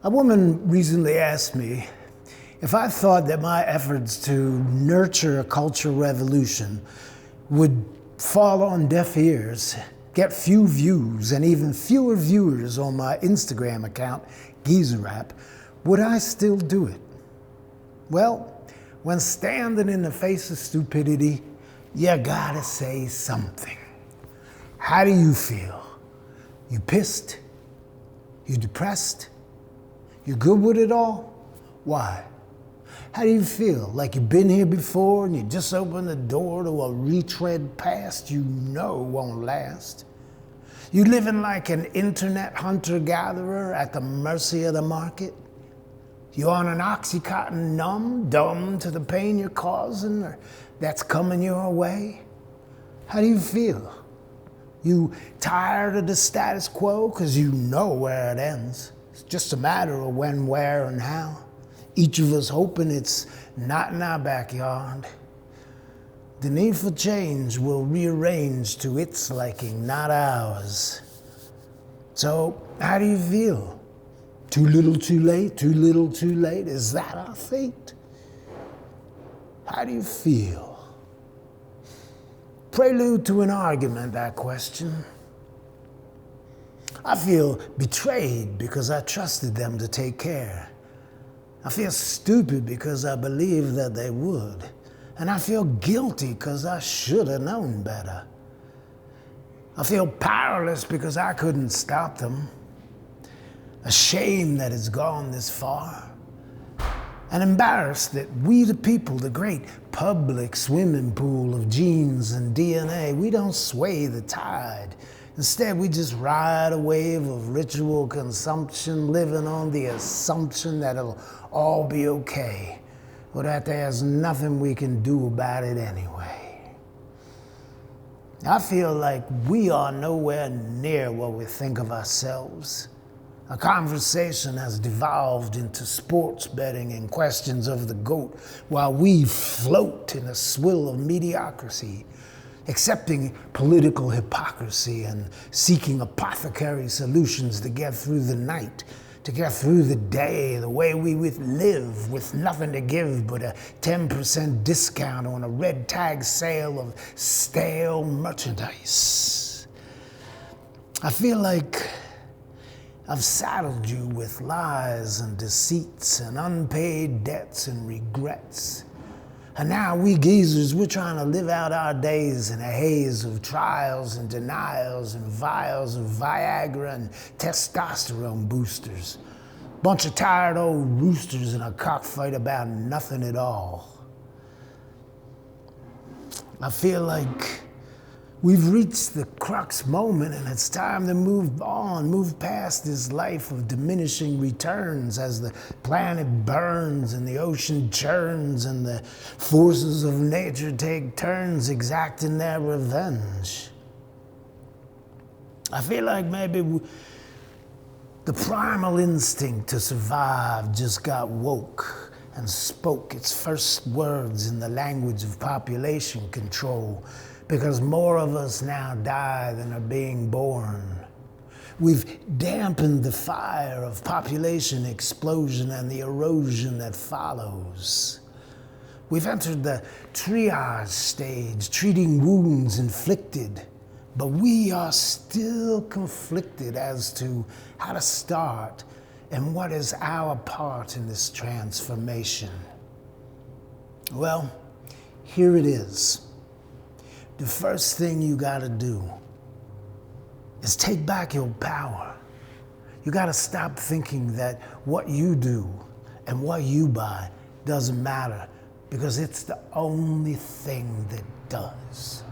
A woman recently asked me if I thought that my efforts to nurture a cultural revolution would fall on deaf ears, get few views, and even fewer viewers on my Instagram account, Geezer Rap. Would I still do it? Well, when standing in the face of stupidity, you gotta say something. How do you feel? You pissed? You depressed? You good with it all? Why? How do you feel? Like you've been here before and you just opened the door to a retread past you know won't last? You living like an internet hunter-gatherer at the mercy of the market? You on an Oxycontin numb, dumb to the pain you're causing or that's coming your way? How do you feel? You tired of the status quo because you know where it ends? It's just a matter of when, where, and how. Each of us hoping it's not in our backyard. The need for change will rearrange to its liking, not ours. So, how do you feel? Too little, too late? Too little, too late? Is that our fate? How do you feel? Prelude to an argument, that question. I feel betrayed because I trusted them to take care. I feel stupid because I believed that they would. And I feel guilty because I should have known better. I feel powerless because I couldn't stop them. Ashamed that it's gone this far. And embarrassed that we the people, the great public swimming pool of genes and DNA, we don't sway the tide. Instead, we just ride a wave of ritual consumption, living on the assumption that it'll all be okay, or that there's nothing we can do about it anyway. I feel like we are nowhere near what we think of ourselves. A conversation has devolved into sports betting and questions of the GOAT, while we float in a swill of mediocrity, accepting political hypocrisy and seeking apothecary solutions to get through the night, to get through the day the way we would live, with nothing to give but a 10% discount on a red tag sale of stale merchandise. I feel like I've saddled you with lies and deceits and unpaid debts and regrets. And now we geezers, we're trying to live out our days in a haze of trials and denials and vials of Viagra and testosterone boosters. Bunch of tired old roosters in a cockfight about nothing at all. I feel like we've reached the crux moment and it's time to move on, move past this life of diminishing returns as the planet burns and the ocean churns and the forces of nature take turns exacting their revenge. I feel like maybe the primal instinct to survive just got woke and spoke its first words in the language of population control, because more of us now die than are being born. We've dampened the fire of population explosion and the erosion that follows. We've entered the triage stage, treating wounds inflicted, but we are still conflicted as to how to start and what is our part in this transformation. Well, here it is. The first thing you gotta do is take back your power. You gotta stop thinking that what you do and what you buy doesn't matter, because it's the only thing that does.